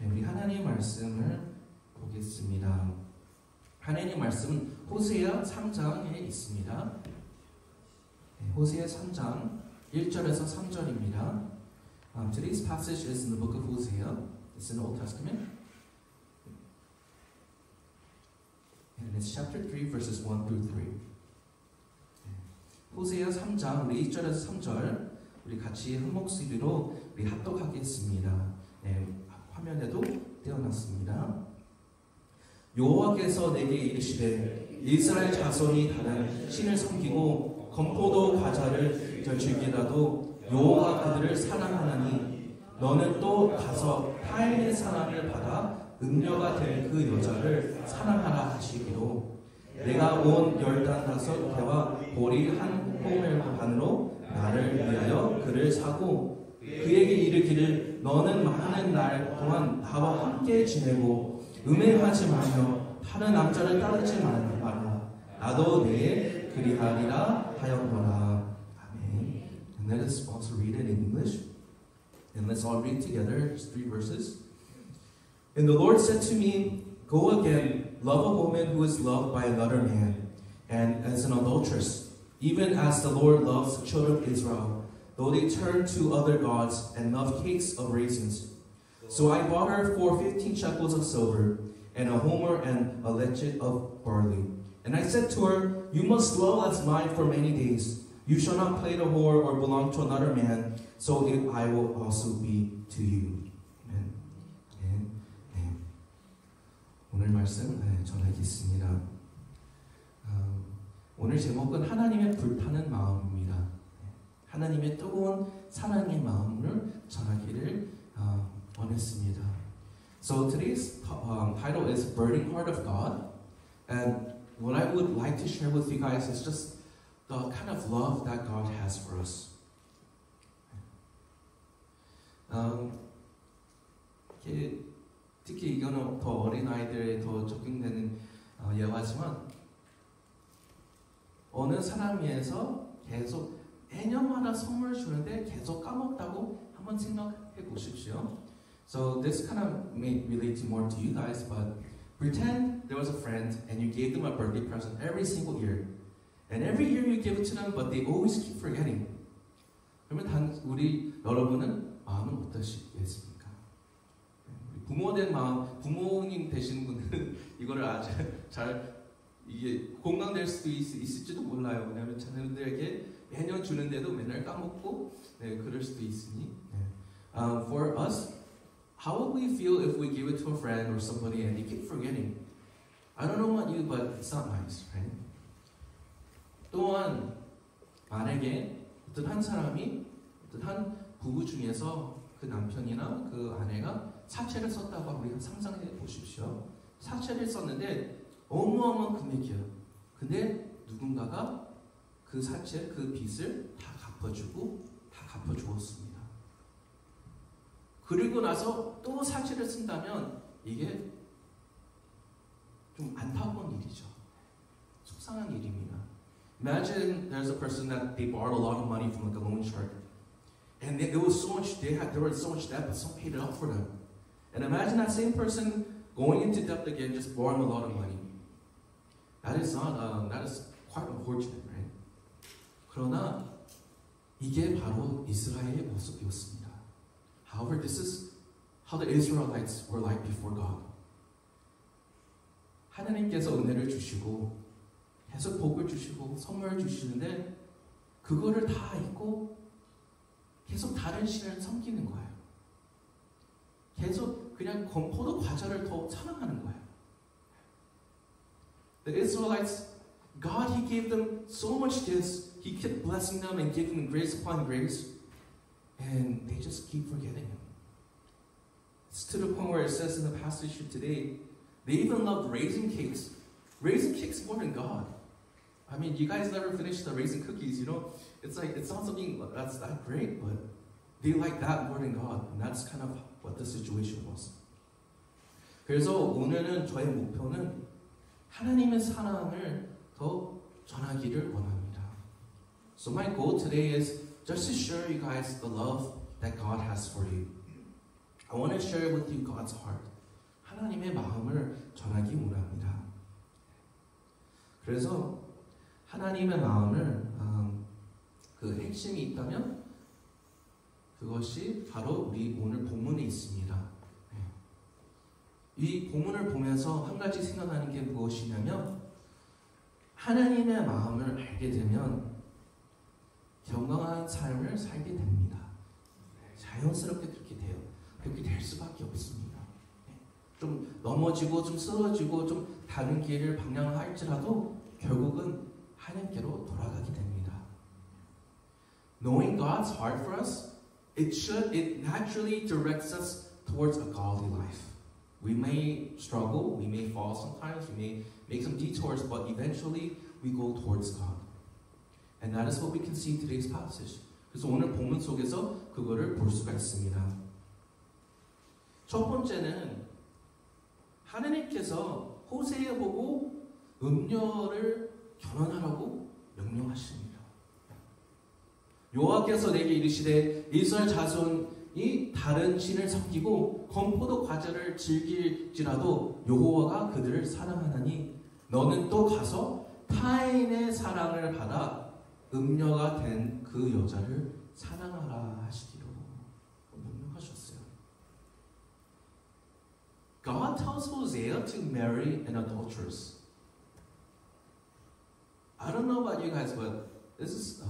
네, 우리 하나님의 말씀을 보겠습니다. 하나님의 말씀은 호세아 3장에 있습니다. 네, 호세아 3장 1절에서 3절입니다. Today's passage is in the book of Hosea. It's in the Old Testament. And it's chapter 3, verses 1 through 3. 호세아 3장 우리 1절에서 3절 우리 같이 한 목소리로 우리 합독하겠습니다. 네, 화면에도 띄어놨습니다. 여호와께서 내게 이르시되 이스라엘 자손이 다른 신을 섬기고 건포도 과자를 즐기라도 여호와 그들을 사랑하나니 너는 또 가서 타인의 사랑을 받아 음녀가 될 그 여자를 사랑하라 하시기로 내가 온 15개와 보리 한 호멜 반으로 나를 위하여 그를 사고 그에게 이르기를 너는 많은 날 동안 나와 함께 지내고 음행하지 마며 다른 남자를 따르지 말라. 나도 내일 그리하리라 하였노라. 아멘. And let us also read it in English. And let's all read together. Just 3 verses. And the Lord said to me, go again, love a woman who is loved by another man, and as an adulteress, even as the Lord loves the children of Israel, though they turn to other gods and love cakes of raisins. So I bought her for 15 shekels of silver, and a homer and a lechet of barley. And I said to her, you must dwell as mine for many days. You shall not play the whore or belong to another man, so I will also be to you. Amen. 네. 오늘 말씀 전하겠습니다. 오늘 제목은 하나님의 불타는 마음입니다. 하나님의 뜨거운 사랑의 마음을 전하기를 원했습니다. So today's title is Burning Heart of God, and what I would like to share with you guys is just the kind of love that God has for us. 특히 이거는 더 어린 아이들에 더 적용되는 예화지만 어느 사람에서 계속 매년마다 선물을 주는데 계속 까먹다고 한번 생각해 보십시오. So this kind of may relate more to you guys, but pretend there was a friend and you gave them a birthday present every single year. And every year you give it to them, but they always keep forgetting. 그러면 우리 여러분은 마음은 어떠시겠습니까? 부모된 마음, 부모님 되시는 분들은 이거를 아주 잘 이게 공감될 수도 있을지도 몰라요. 왜냐하면 자녀들에게 매년 주는데도 맨날 까먹고 그럴 수도 있으니. For us, how would we feel if we give it to a friend or somebody and they keep forgetting? I don't know about you, but it's not nice, right? 또한 만약에 어떤 한 사람이 어떤 한 부부 중에서 그 남편이나 그 아내가 사채를 썼다고 우리 상상해 보십시오. 사채를 썼는데 어마어마한 금액이에요. 근데 누군가가 그 사채, 그 빚을 다 갚아주고 다 갚아주었습니다. 그리고 나서 또 사채를 쓴다면 이게 좀 안타까운 일이죠. 속상한 일입니다. Imagine there's a person that they borrowed a lot of money from like a loan shark, and there was so much they were so much debt, but someone paid it off for them. And imagine that same person going into debt again, just borrowing a lot of money. That is quite unfortunate, right? 그러나 이게 바로 이스라엘의 모습이었습니다. However, this is how the Israelites were like before God. 하나님께서 은혜를 주시고 계속 복을 주시고 선물을 주시는데 그거를 다 잊고 계속 다른 신을 섬기는 거예요. 계속 그냥 건포도 과자를 더 사랑하는 거예요. The Israelites, God, He gave them so much gifts. He kept blessing them and giving them grace upon grace, and they just keep forgetting Him. It's to the point where it says in the passage today, they even loved raisin cakes. Raisin cakes more than God. I mean, you guys never finished the raisin cookies, you know? It's like, it's not something that's that great, but they like that more than God. And that's kind of what the situation was. 그래서 오늘은 저의 목표는 하나님의 사랑을 더 전하기를 원합니다. So my goal today is just to share you guys the love that God has for you. I want to share with you God's heart. 하나님의 마음을 전하기 원합니다. 그래서 하나님의 마음을 그 핵심이 있다면 그것이 바로 우리 오늘 본문에 있습니다. 이 본문을 보면서 한 가지 생각하는 게 무엇이냐면 하나님의 마음을 알게 되면 건강한 삶을 살게 됩니다. 자연스럽게 그렇게 돼요. 그렇게 될 수밖에 없습니다. 좀 넘어지고 좀 쓰러지고 좀 다른 길을 방향을 할지라도 결국은 하나님께로 돌아가게 됩니다. Knowing God's heart for us, it naturally directs us towards a godly life. We may struggle, we may fall sometimes, we may make some detours, but eventually we go towards God. And that is what we can see in today's passage. 그래서 오늘 본문 속에서 그거를 볼 수가 있습니다. 첫 번째는 하나님께서 호세에 보고 음녀를 결혼하라고 명령하십니다. 여호와께서 내게 이르시되 이스라엘 자손이 다른 신을 섬기고 건포도 과자를 즐길지라도 여호와가 그들을 사랑하나니 너는 또 가서 타인의 사랑을 받아 음녀가 된 그 여자를 사랑하라 하시기로 명령하셨어요. God tells Hosea to marry an adulteress. I don't know about you guys, but this is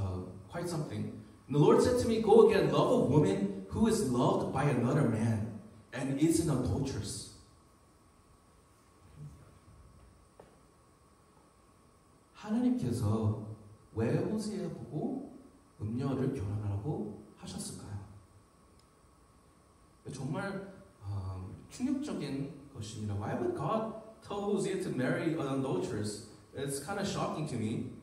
quite something. And the Lord said to me, go again, love a woman who is loved by another man and is an adulteress. 하나님께서 왜 호세에 보고 음녀를 결혼하라고 하셨을까요? 정말 충격적인 것입니다. Why would God tell Hosea to marry an adulteress? It's kind of shocking to me.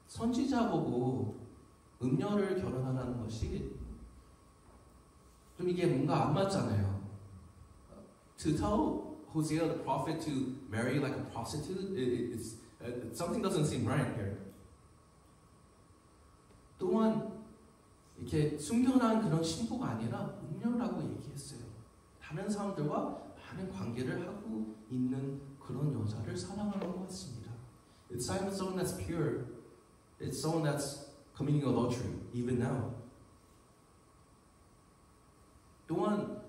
선지자 보고 음녀를 결혼하라는 것이 좀 이게 뭔가 안 맞잖아요. To tell Hosea the prophet to marry like a prostitute, something doesn't seem right here. 또한 이렇게 숨겨난 그런 신부가 아니라 음녀라고 얘기했어요. 다른 사람들과 많은 관계를 하고 있는 그런 여자를 사랑하라고 했습니다. It's not even someone that's pure. It's someone that's committing adultery, even now. 또한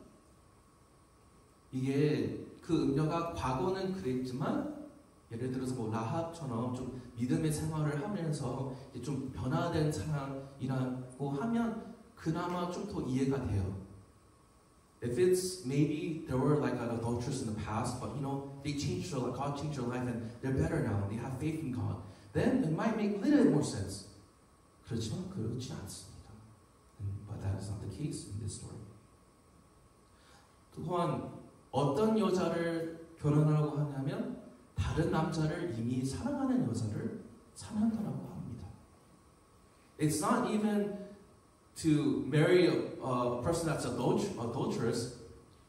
이게 그 음녀가 과거는 그랬지만 예를 들어서 뭐 라합처럼 좀 믿음의 생활을 하면서 좀 변화된 사람이라고 하면 그나마 좀 더 이해가 돼요. If it's maybe there were like an adulteress in the past, but you know they changed their life, God changed their life, and they're better now. They have faith in God. Then it might make a little more sense. 그렇지만 그렇지 않습니다. But that is not the case in this story. 또한 어떤 여자를 결혼하라고 하냐면 다른 남자를 이미 사랑하는 여자를 사랑하라고 합니다. It's not even to marry a person that's adulterous.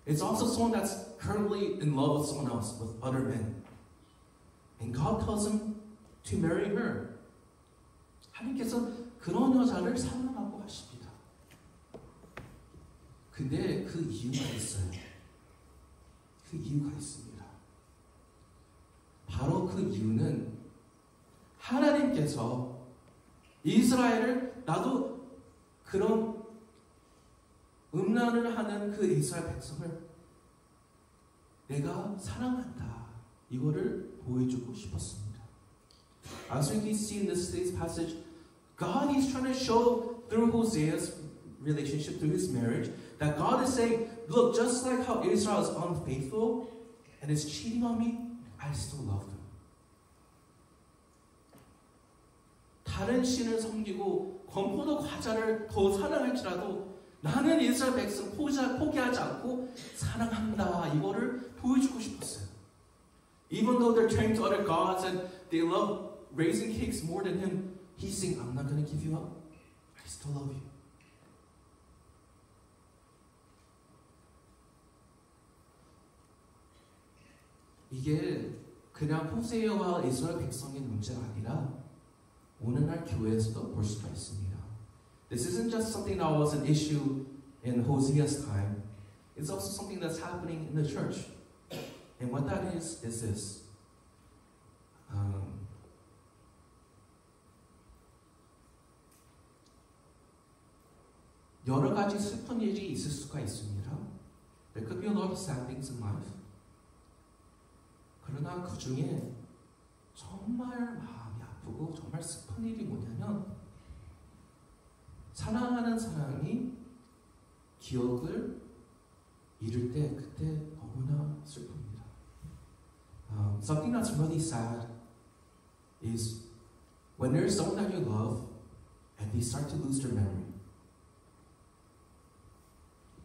It's also someone that's currently in love with someone else, with other men. And God tells him to marry her. 하나님께서 그런 여자를 사랑하라고 하십니다. 근데 그 이유가 있어요. 그 이유가 있습니다. 바로 그 이유는 하나님께서 이스라엘을 나도 그런 음란을 하는 그 이스라엘 백성을 내가 사랑한다. 이거를 보여주고 싶었습니다. As we can see in this passage, God is trying to show through Hosea's relationship, through his marriage, that God is saying, look, just like how Israel is unfaithful and is cheating on me, I still love them. 다른 신을 섬기고 건포도 과자를 더 사랑할지라도 나는 이스라엘 백성 포기하지 않고 사랑한다. 이거를 보여주고 싶었어요. Even though they're turning to other gods and they love raisin cakes more than him, he's saying, I'm not going to give you up. I still love you. 이게 그냥 호세아와 이스라엘 백성의 문제가 아니라 오늘날 교회에서도 볼 수가 있습니다. This isn't just something that was an issue in Hosea's time. It's also something that's happening in the church. And what that is this. 여러 가지 슬픈 일이 있을 수가 있습니다. There could be a lot of sad things in life. 그러나 그 중에 정말 마음이 아프고 정말 슬픈 일이 뭐냐면 사랑하는 사람이 기억을 잃을 때 그때 너무나 슬픕니다. Something that's really sad is when there's someone that you love and they start to lose their memory.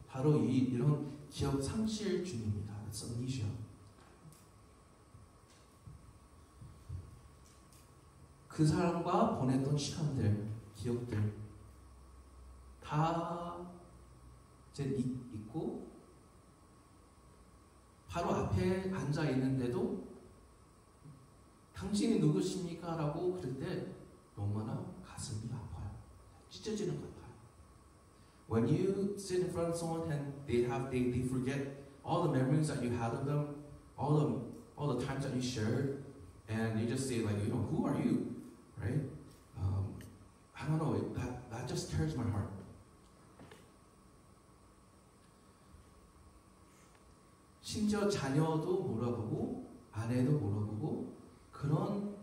바로 이런 기억 상실 중입니다. It's amnesia. 그 사람과 보냈던 시간들, 기억들 다 이제 있고 바로 앞에 앉아 있는데도 당신이 누구십니까? 라고 그럴 때 너무나 가슴이 아파요. 찢어지는 것 같아요. When you sit in front of someone and they forget all the memories that you had of them, all the times that you shared, and they just say like, who are you, right? I don't know. That just tears my heart. 심지어 자녀도 몰아보고 아내도 몰아보고 그런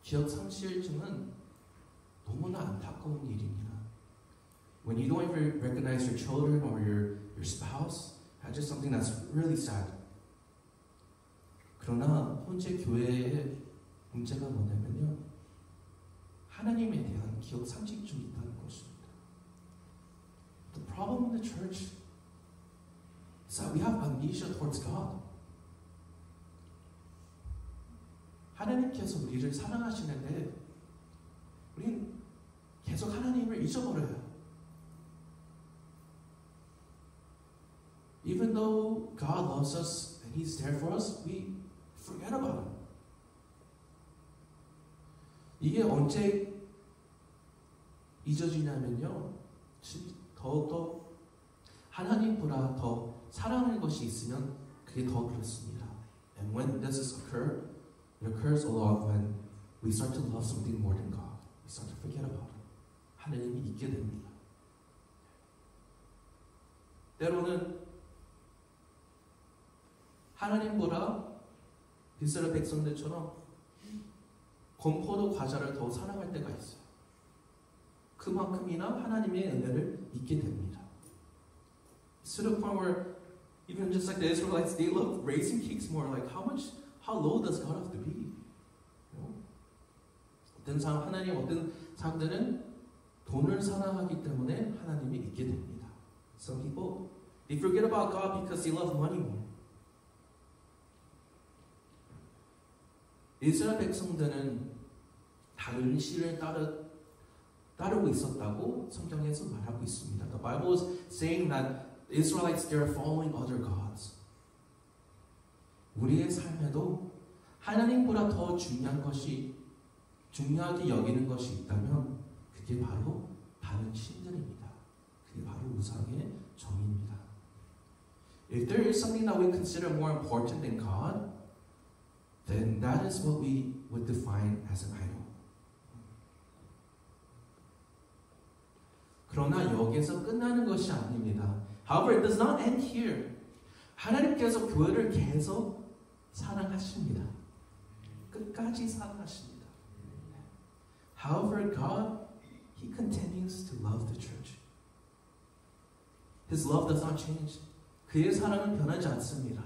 기억 상실증은 너무나 안타까운 일입니다. When you don't even recognize your children or your spouse, that's just something that's really sad. 그러나 현재 교회의 문제가 뭐냐면요, 하나님에 대한 기억 상실증이 있다는 것입니다. The problem in the church is that we have amnesia towards God. 하나님께서 우리를 사랑하시는데 우린 계속 하나님을 잊어버려요. Even though God loves us and He's there for us, we forget about Him. 이게 언제 잊어지냐면요, 더욱더 하나님보다 더 사랑하는 것이 있으면 그게 더 그렇습니다. And when does this occur? It occurs a lot when we start to love something more than God. We start to forget about Him. 하나님이 잊게 됩니다. 때로는 하나님보다 이스라엘 백성들처럼 건포도 과자를 더 사랑할 때가 있어요. 그만큼이나 하나님의 은혜를 잊게 됩니다. It's to the point where even just like the Israelites, they love raisin cakes more. Like how low does God have to be? 어떤 사람들은 돈을 사랑하기 때문에 하나님을 잊게 됩니다. Some people, they forget about God because they love money more. 이스라엘 백성들은 다른 신을 따르고 있었다고 성경에서 말하고 있습니다. The Bible is saying that the Israelites, they are following other gods. 우리의 삶에도 하나님보다 더 중요하게 여기는 것이 있다면 그게 바로 다른 신들입니다. 그게 바로 우상의 정입니다. If there is something that we consider more important than God, then that is what we would define as an idol. 그러나 여기에서 끝나는 것이 아닙니다. However, it does not end here. 하나님께서 교회를 계속 사랑하십니다. 끝까지 사랑하십니다. However, God, He continues to love the church. His love does not change. 그의 사랑은 변하지 않습니다.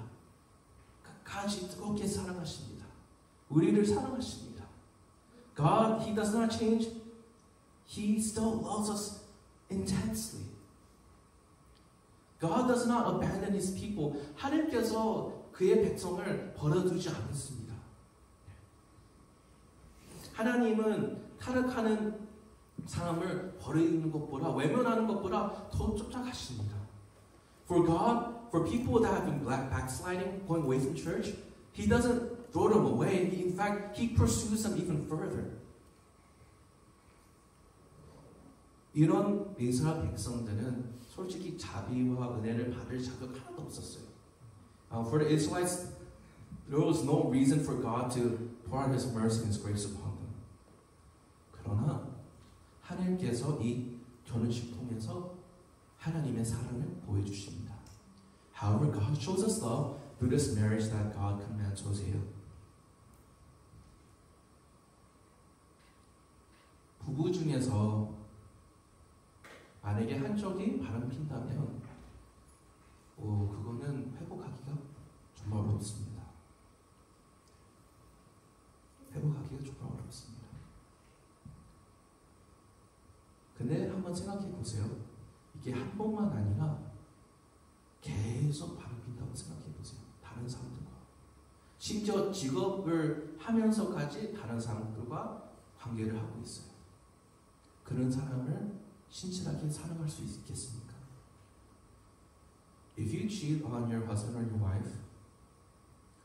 끝까지 뜨겁게 사랑하십니다. 우리를 사랑하십니다. God, He does not change. He still loves us intensely. God does not abandon His people. 하나님께서 그의 백성을 버려두지 않습니다. 하나님은 타락하는 사람을 버리는 것보다 외면하는 것보다 더 쫓아가십니다. For God, for people that have been backsliding, going away from church, He doesn't throw them away. In fact, He pursues them even further. 이런 이스라엘 백성들은 솔직히 자비와 은혜를 받을 자격 하나도 없었어요. For the Israelites, there was no reason for God to pour out His mercy and His grace upon them. 그러나 하나님께서 이 결혼식 통해서 하나님의 사랑을 보여주십니다. However, God shows us love through this marriage that God commands Hosea. 부부 중에서 만약에 한쪽이 바람 핀다면 그거는 회복하기가 정말 어렵습니다. 회복하기가 정말 어렵습니다. 근데 한번 생각해 보세요. 이게 한 번만 아니라 계속 바람 핀다고 생각해 보세요. 다른 사람들과. 심지어 직업을 하면서까지 다른 사람들과 관계를 하고 있어요. 그런 사람을 신실하게 사랑할 수 있겠습니까? If you cheat on your husband or your wife,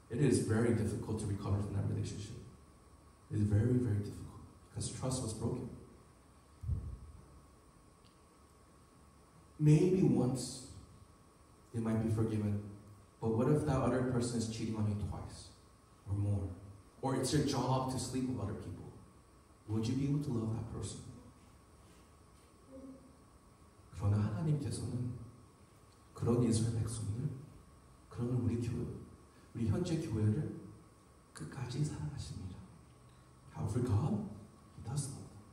it is very difficult to recover from that relationship. It is very, very difficult because trust was broken. Maybe once it might be forgiven, but what if that other person is cheating on you twice or more? Or it's your job to sleep with other people? Would you be able to love that person? 그러나 하나님께서는 그런 이스라엘 백성들, 그런 우리 교회, 우리 현재 교회를 끝까지 사랑하십니다. However, God, He does love them.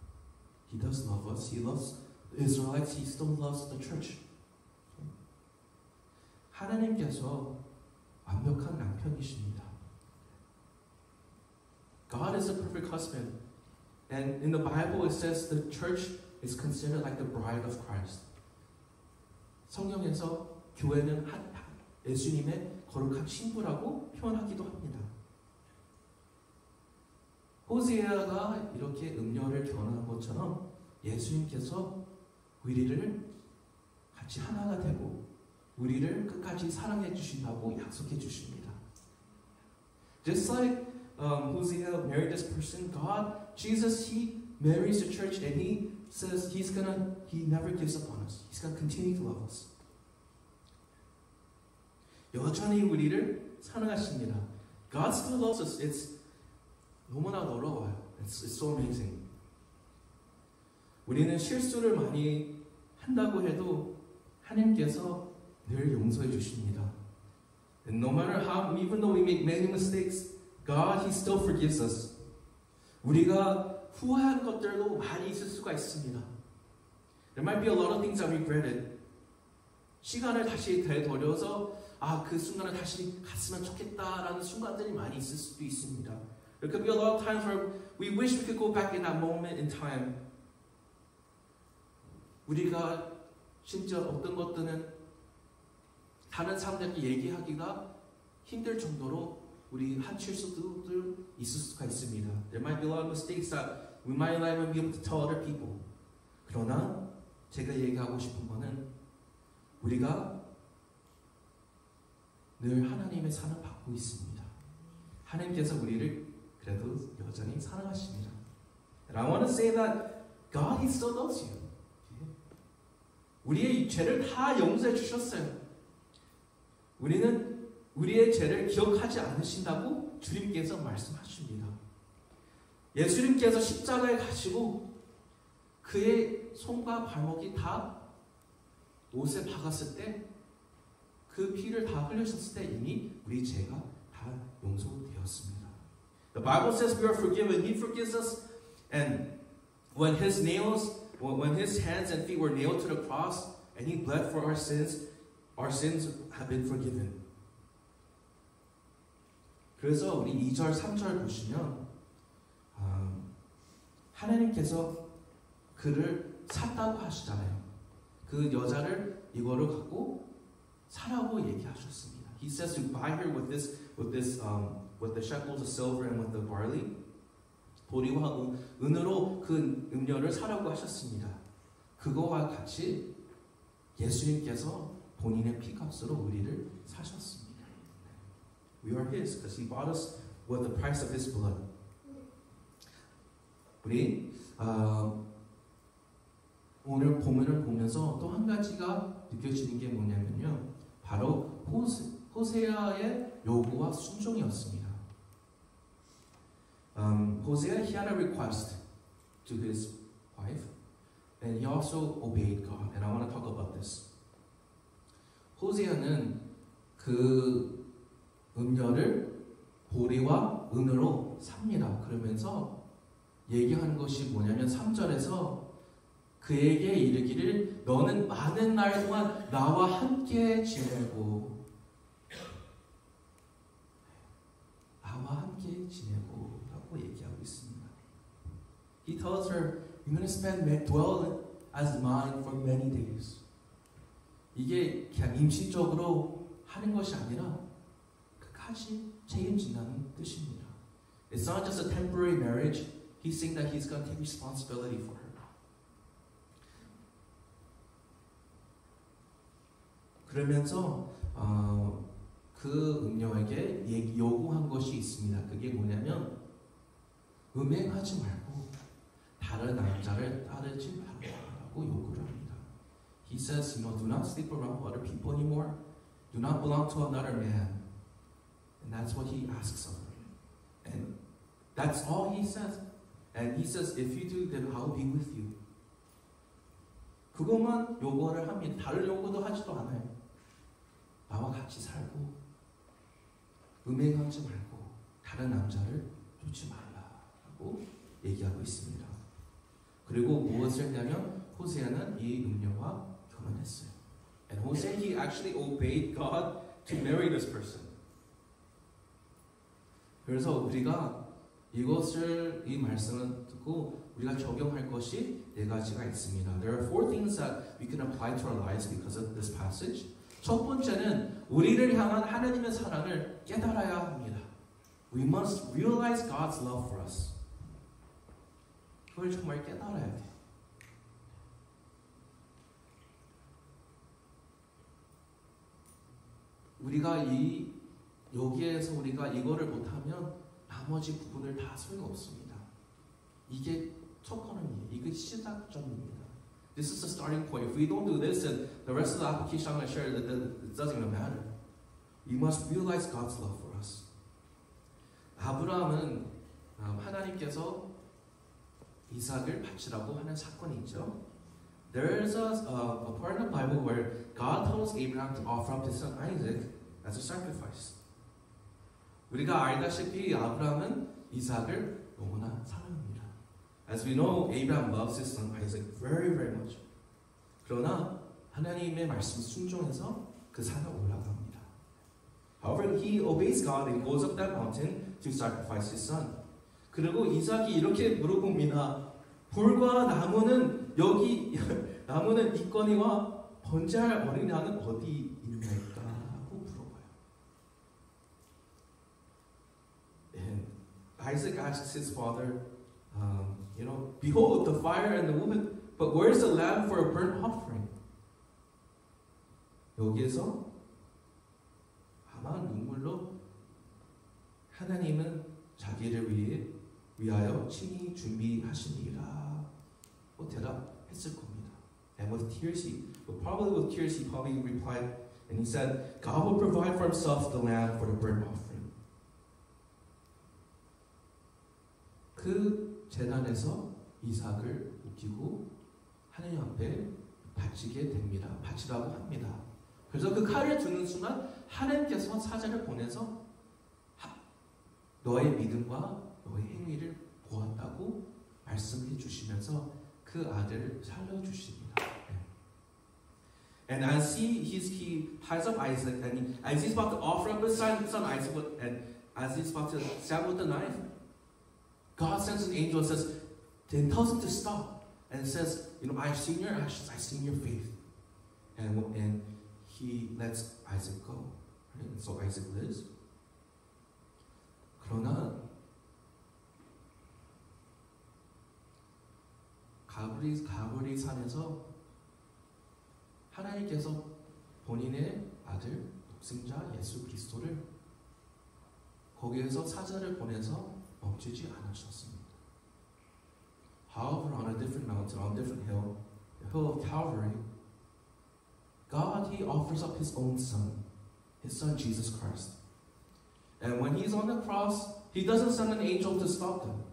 He does love us. He loves the Israelites. He still loves the church. 하나님께서 완벽한 남편이십니다. God is a perfect husband. And in the Bible it says the church is considered like the bride of Christ. 성경에서 교회는 예수님의 거룩한 신부라고 표현하기도 합니다. 호세아가 이렇게 음녀를 결혼한 것처럼 예수님께서 우리를 같이 하나가 되고 우리를 끝까지 사랑해 주신다고 약속해 주십니다. Just like Hosea married this person, Jesus, He marries the church and He says He never gives up on us. He's gonna continue to love us. 여전히 우리를 사랑하십니다. God still loves us. It's 너무나 놀라워요. It's so amazing. 우리는 실수를 많이 한다고 해도 하나님께서 늘 용서해 주십니다. And no matter how, even though we make many mistakes, God, He still forgives us. 우리가 후회한 것들도 많이 있을 수가 있습니다. There might be a lot of things I regretted. 시간을 다시 되돌려서 그 순간을 다시 갔으면 좋겠다라는 순간들이 많이 있을 수도 있습니다. There could be a lot of times where we wish we could go back in that moment in time. 우리가 심지어 어떤 것들은 다른 사람들에게 얘기하기가 힘들 정도로 우리 한 실수도 있을 수가 있습니다. There might be a lot of mistakes that we might not even be able to tell other people. 그러나 제가 얘기하고 싶은 거는 우리가 늘 하나님의 사랑을 받고 있습니다. 하나님께서 우리를 그래도 여전히 사랑하십니다. And I want to say that God, He still loves you. 우리의 죄를 다 용서해 주셨어요. 우리는 우리의 죄를 기억하지 않으신다고 주님께서 말씀하십니다. 예수님께서 십자가에 가시고 그의 손과 발목이 다 옷에 박았을 때 그 피를 다 흘리셨을 때 이미 우리 죄가 다 용서되었습니다. The Bible says we are forgiven. He forgives us. And when His hands and feet were nailed to the cross and He bled for our sins have been forgiven. 그래서 우리 2절, 3절 보시면 하나님께서 그를 샀다고 하시잖아요. 그 여자를 이거를 갖고 사라고 얘기하셨습니다. He says to buy her with the shekels of silver and with the barley. 보리와 은으로 그 음료를 사라고 하셨습니다. 그거와 같이 예수님께서 본인의 피값으로 우리를 사셨습니다. We are His because He bought us with the price of His blood. 우리 오늘 본문을 보면서 또 한 가지가 느껴지는 게 뭐냐면요. 바로 호세아의 요구와 순종이었습니다. Hosea, he had a request to his wife, and he also obeyed God. And I want to talk about this. 호세아는 그 음녀를 보리와 은으로 삽니다. 그러면서 얘기하는 것이 뭐냐면 3절에서 그에게 이르기를 너는 많은 날 동안 나와 함께 지내고 라고 얘기하고 있습니다. He tells her, you're going to spend dwell as mine for many days. 이게 그냥 임시적으로 하는 것이 아니라 끝까지 책임진다는 뜻입니다. It's not just a temporary marriage. He's saying that he's going to take responsibility for her. 그러면서 그 음녀에게 요구한 것이 있습니다. 그게 뭐냐면 음행하지 말고 다른 남자를 따르지 말라고 요구를 합니다. He says, do not sleep around other people anymore. Do not belong to another man. And that's what he asks of her. And that's all he says. And he says, if you do, then I'll be with you. 그것만 요구를 합니다. 다른 요구도 하지도 않아요. 나와 같이 살고 음행하지 말고 다른 남자를 쫓지 말라고 얘기하고 있습니다. 그리고 무엇을 했냐면 호세아는 이 음녀와 결혼했어요. And Hosea, he actually obeyed God to marry this person. 그래서 우리가 이 말씀을 듣고 우리가 적용할 것이 4가지가 있습니다. There are 4 things that we can apply to our lives because of this passage. 첫 번째는 우리를 향한 하나님의 사랑을 깨달아야 합니다. We must realize God's love for us. 그걸 정말 깨달아야 돼요. 우리가 여기에서 우리가 이거를 못하면 나머지 부분을 다 소용없습니다. 이게 첫 걸음이에요. 이게 시작점입니다. This is the starting point. If we don't do this, then the rest of the application I'm going to share, it doesn't even matter. We must realize God's love for us. 아브라함은 하나님께서 이삭을 바치라고 하는 사건이 있죠. There's a part in the Bible where God tells Abraham to offer up his son Isaac as a sacrifice. 우리가 알다시피 아브라함은 이삭을 너무나 사랑합니다. As we know, Abraham loves his son Isaac very, very much. 그러나 하나님의 말씀 순종해서 그 산에 올라갑니다. However, he obeys God and goes up that mountain to sacrifice his son. 그리고 이삭이 이렇게 물어봅니다. 불과 나무는 나무는 있거니와 번제할 어린 양은 어디 있나이까? 하고 물어봐요. And Isaac asks his father, behold the fire and the wood, but where's the lamb for a burnt offering? 여기에서 아마 눈물로 하나님은 자기를 위하여 친히 준비하시니라 대답했을 겁니다. And with tears he probably replied, and he said, God will provide for himself the lamb for the burnt offering. 그 제단에서 이삭을 웃기고 하나님 앞에 바치게 됩니다. 바치라고 합니다. 그래서 그 칼을 주는 순간 하나님께서 사자를 보내서 너의 믿음과 너의 행위를 보았다고 말씀해 주시면서 그 아들을 살려주십니다. And as he ties up Isaac, and as he's about to offer up his son Isaac, and as he's about to stab with the knife, God sends an angel and says, then tells him to stop, and says, I've seen your actions, I've seen your faith, and he lets Isaac go. Right? And so Isaac lives. 그러나 가브리 산에서 하나님께서 본인의 아들 독생자 예수 그리스도를 거기에서 사자를 보내서 멈추지 않으셨습니다. However, on a different mountain, on a different hill, hill of Calvary, God, He offers up His own Son, His Son Jesus Christ. And when He's on the cross, He doesn't send an angel to stop them.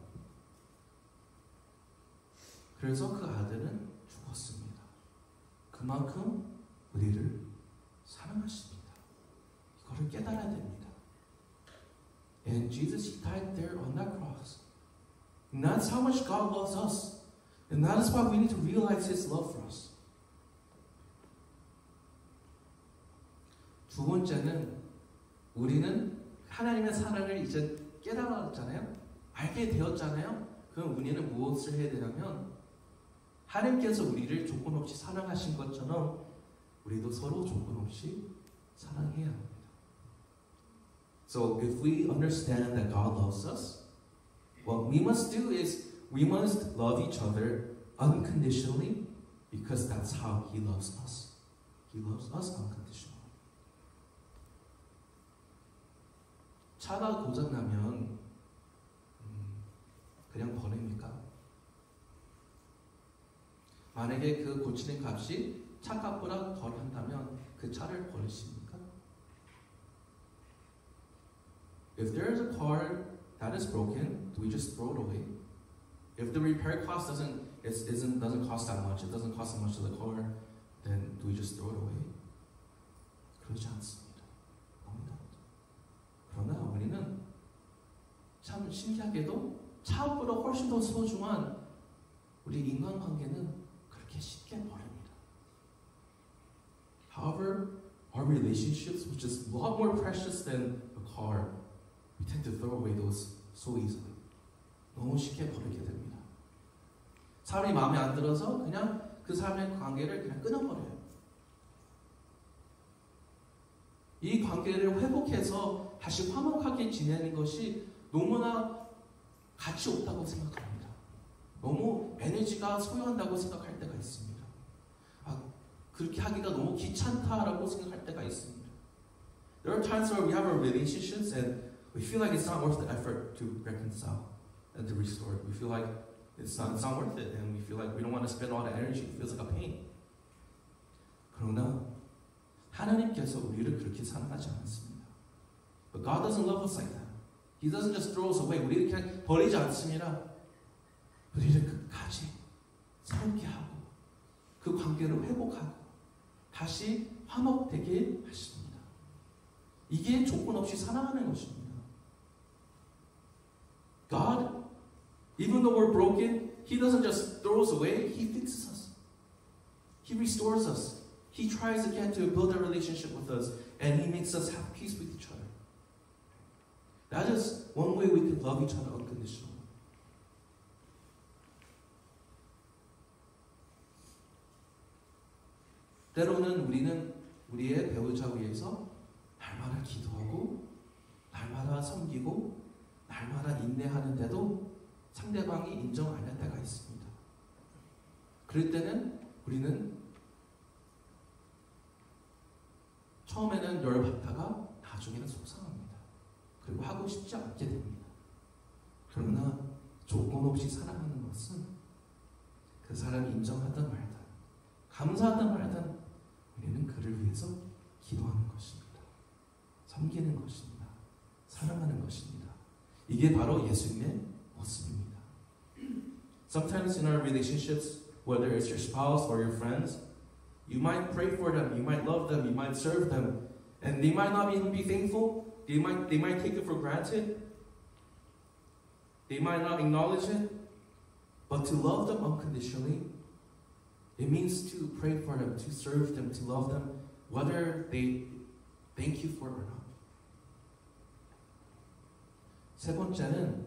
그래서 그 아들은 죽었습니다. 그만큼 우리를 사랑하십니다. 이거를 깨달아야 됩니다. And Jesus, He died there on that cross. And that's how much God loves us. And that is why we need to realize His love for us. 두 번째는 우리는 하나님의 사랑을 이제 깨달았잖아요. 알게 되었잖아요. 그럼 우리는 무엇을 해야 되냐면 하나님께서 우리를 조건 없이 사랑하신 것처럼 우리도 서로 조건 없이 사랑해야 합니다. So if we understand that God loves us, what we must do is we must love each other unconditionally because that's how He loves us. He loves us unconditionally. 차가 고장나면 그냥 버립니까? 만약에 그 고치는 값이 차값보다 덜 한다면 그 차를 버리십니까? If there is a car that is broken, do we just throw it away? If the repair cost doesn't cost that much, it doesn't cost as much to the car, then do we just throw it away? 그러지 않습니다. 그러나 우리는 참 신기하게도 차보다 훨씬 더 소중한 우리 인간관계는 그렇게 쉽게 버립니다. However, our relationships, which is a lot more precious than a car, we tend to throw away those so easily. 너무 쉽게 버리게 됩니다. 사람이 마음에 안 들어서 그냥 그 사람의 관계를 그냥 끊어버려요. 이 관계를 회복해서 다시 화목하게 지내는 것이 너무나 가치 없다고 생각합니다. 너무 에너지가 소요한다고 생각할 때가 있습니다. 그렇게 하기가 너무 귀찮다라고 생각할 때가 있습니다. There are times where we have our relationships and we feel like it's not worth the effort to reconcile and to restore it. We feel like it's not worth it and we feel like we don't want to spend all the energy. It feels like a pain. 그러나 하나님께서 우리를 그렇게 사랑하지 않았습니다. But God doesn't love us like that. He doesn't just throw us away. 우리를 그냥 버리지 않습니다. 우리를 끝까지 새롭게 하고 그 관계를 회복하고 다시 화목되게 하십니다. 이게 조건 없이 사랑하는 것입니다. God, even though we're broken, He doesn't just throw us away. He fixes us. He restores us. He tries again to build a relationship with us, and He makes us have peace with each other. That is one way we can love each other unconditionally. 때로는 우리는 우리의 배우자 위해서 날마다 기도하고 날마다 섬기고 날마다 인내하는데도 상대방이 인정 안 할 때가 있습니다. 그럴 때는 우리는 처음에는 열받다가 나중에는 속상합니다. 그리고 하고 싶지 않게 됩니다. 그러나 조건 없이 사랑하는 것은 그 사람이 인정하든 말든 감사하든 말든 우리는 그를 위해서 기도하는 것입니다. 섬기는 것입니다. 사랑하는 것입니다. 이게 바로 예수님의 모습입니다. Sometimes in our relationships, whether it's your spouse or your friends, you might pray for them, you might love them, you might serve them, and they might not even be thankful. They might take it for granted. They might not acknowledge it. But to love them unconditionally, it means to pray for them, to serve them, to love them, whether they thank you for it or not. 세 번째는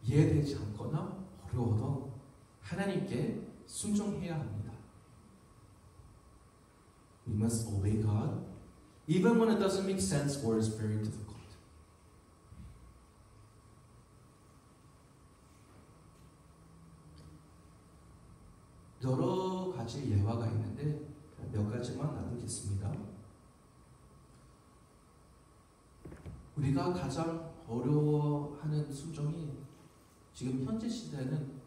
이해되지 않거나 어려워도 하나님께 순종해야 합니다. We must obey God, even when it doesn't make sense or is very difficult. 여러 가지 예화가 있는데 몇 가지만 나누겠습니다. 우리가 가장 어려워하는 순종이 지금 현재 시대는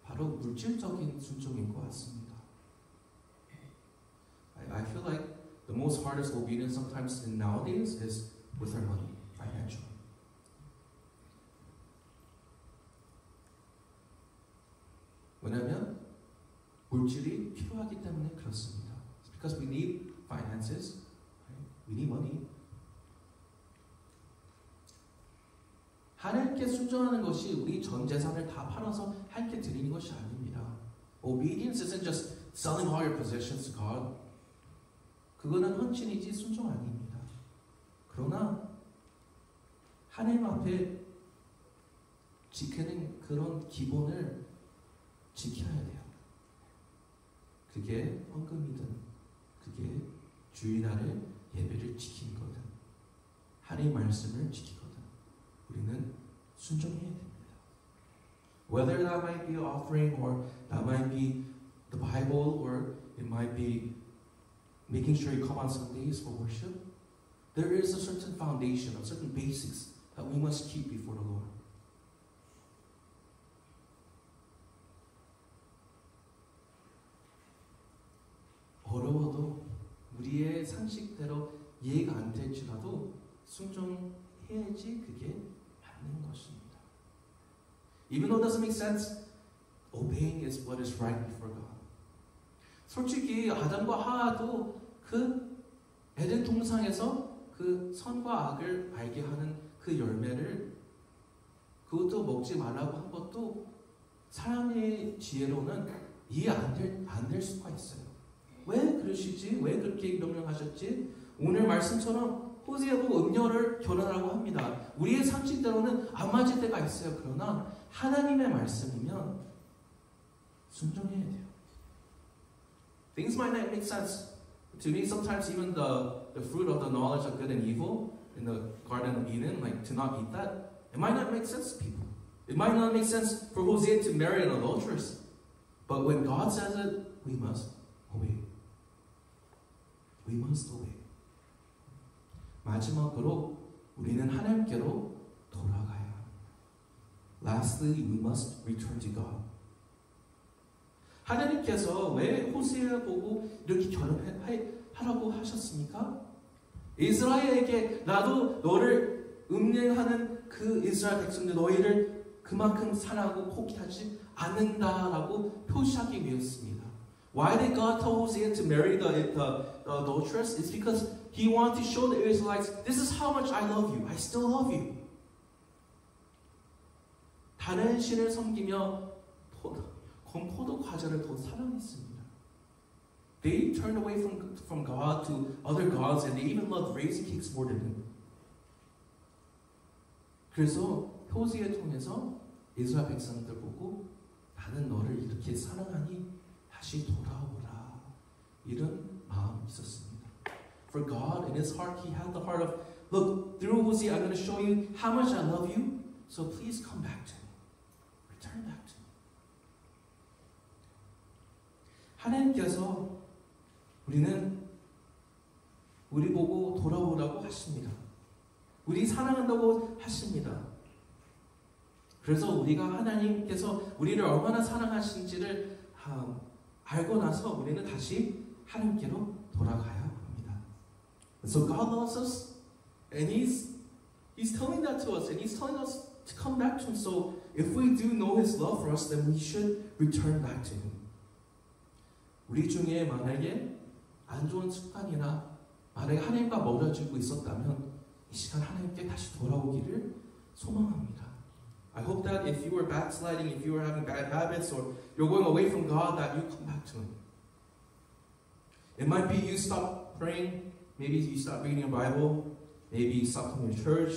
바로 물질적인 순종인 것 같습니다. I feel like the most hardest obedience sometimes in nowadays is with our money, financial. 왜냐하면 물질이 필요하기 때문에 그렇습니다. It's because we need finances, right? We need money. 하나님께 순종하는 것이 우리 전 재산을 다 팔아서 하나님께 드리는 것이 아닙니다. Obedience isn't just selling all your possessions to God. 그거는 헌신이지 순종 아닙니다. 그러나 하나님 앞에 지키는 그런 기본을 지켜야 돼요. 그게 헌금이든 그게 주일날에 예배를 지키는 거든 하나님 말씀을 지키거든 우리는 순종해야 됩니다. Whether that might be an offering or that might be the Bible or it might be making sure you come on Sundays for worship, there is a certain foundation, a certain basics that we must keep before the Lord. 어려워도 우리의 상식대로 이해가 안 될지라도 순종해야지 그게 맞는 것입니다. Even though it doesn't make sense, obeying is what is right before God. 솔직히 아담과 하와도 그 에덴 동산에서 그 선과 악을 알게 하는 그 열매를 그것도 먹지 말라고 한 것도 사람의 지혜로는 이해 안 될 수가 있어요. 왜 그러시지? 왜 그렇게 명령하셨지? 오늘 말씀처럼 호세아도 음녀를 결혼하라고 합니다. 우리의 상식대로는 안 맞을 때가 있어요. 그러나 하나님의 말씀이면 순종해야 돼요. Things might not make sense. To me, sometimes even the fruit of the knowledge of good and evil in the Garden of Eden, like to not eat that, it might not make sense to people. It might not make sense for Hosea to marry an adulteress. But when God says it, we must obey. We must obey. 마지막으로 우리는 하나님께로 돌아가야 합니다. Lastly, we must return to God. 하나님께서 왜 호세아 보고 이렇게 결혼하라고 하셨습니까? 이스라엘에게 나도 너를 음행하는 그 이스라엘 백성들 너희를 그만큼 사랑하고 포기하지 않는다라고 표시하기 위해서입니다. Why did God tell Hosea to marry the adulteress? It's because He wanted to show the Israelites, this is how much I love you. I still love you. 다른 신을 섬기며 건포도 과자를 더 사랑했습니다. They turned away from God to other gods and they even loved raisin cakes more than Him. 그래서 호세아를 통해서 이스라엘 백성들 보고 나는 너를 이렇게 사랑하니 다시 돌아오라. 이런 마음이 있었습니다. For God, in His heart, He had the heart of, look, through Hosea, I'm going to show you how much I love you, so please come back to me. Return back to me. 하나님께서 우리 보고 돌아오라고 하십니다. 우리 사랑한다고 하십니다. 그래서 우리가 하나님께서 우리를 얼마나 사랑하신지를 알고 나서 우리는 다시 하나님께로 돌아가야 합니다. So God loves us, and He's telling that to us, and He's telling us to come back to Him. So if we do know His love for us, then we should return back to Him. 우리 중에 만약에 안 좋은 습관이나 만약에 하나님과 멀어지고 있었다면 이 시간 하나님께 다시 돌아오기를 소망합니다. I hope that if you were backsliding, if you were having bad habits, or you're going away from God, that you come back to Him. It might be you stop praying, maybe you stop reading your Bible, maybe you stop coming to church.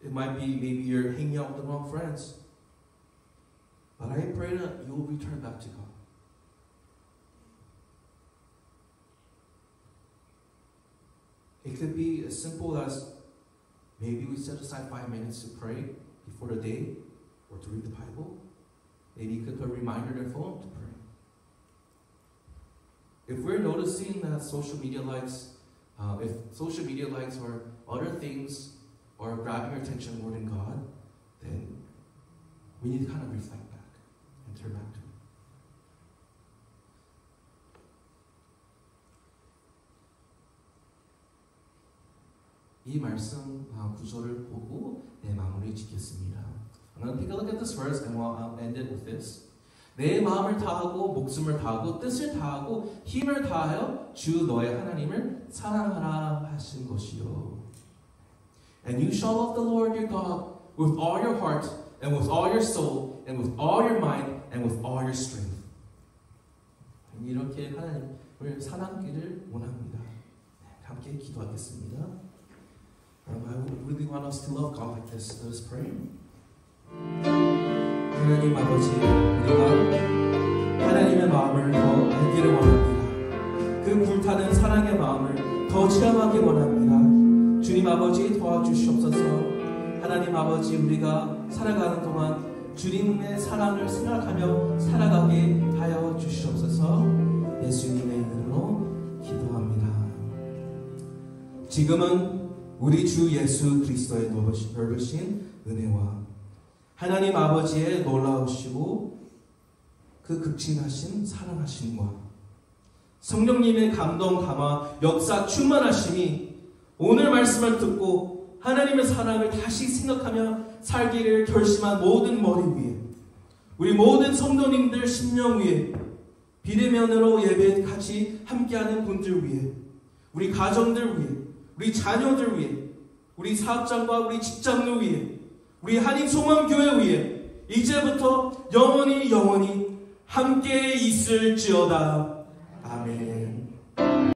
It might be maybe you're hanging out with the wrong friends. But I pray that you will return back to God. It could be as simple as maybe we set aside 5 minutes to pray before the day or to read the Bible. Maybe you could put a reminder on your phone to pray. If we're noticing that social media likes or other things are grabbing our attention more than God, then we need to kind of reflect back. turn back to. 이 말씀 구절을 보고 내 마무리 짓겠습니다. I'm going to take a look at this verse and I'll end it with this. 내 마음을 다하고 목숨을 다하고 뜻을 다하고 힘을 다하여 주 너의 하나님을 사랑하라 하신 것이요. And you shall love the Lord your God with all your heart and with all your soul and with all your mind and with all your strength. 이렇게 하나님을 사랑하기를 원합니다. 함께 기도하겠습니다. I really want us to love God like this. Let us pray. 하나님 아버지, 우리가 하나님의 마음을 더 알기를 원합니다. 그 불타는 사랑의 마음을 더 체험하기 원합니다. 주님 아버지 도와주시옵소서. 하나님 아버지, 우리가 살아가는 동안 주님의 사랑을 생각하며 살아가게 하여 주시옵소서. 예수님의 이름으로 기도합니다. 지금은 우리 주 예수 그리스도의 넓으신 은혜와 하나님 아버지의 놀라우시고 그 극진하신 사랑하심과 성령님의 감동 감화 역사 충만하심이 오늘 말씀을 듣고 하나님의 사랑을 다시 생각하며 살기를 결심한 모든 머리 위에 우리 모든 성도님들 심령 위에 비대면으로 예배 같이 함께하는 분들 위에 우리 가정들 위에 우리 자녀들 위에, 우리 사업장과 우리 직장들 위에, 우리 한인소망교회 위에 이제부터 영원히 함께 있을지어다.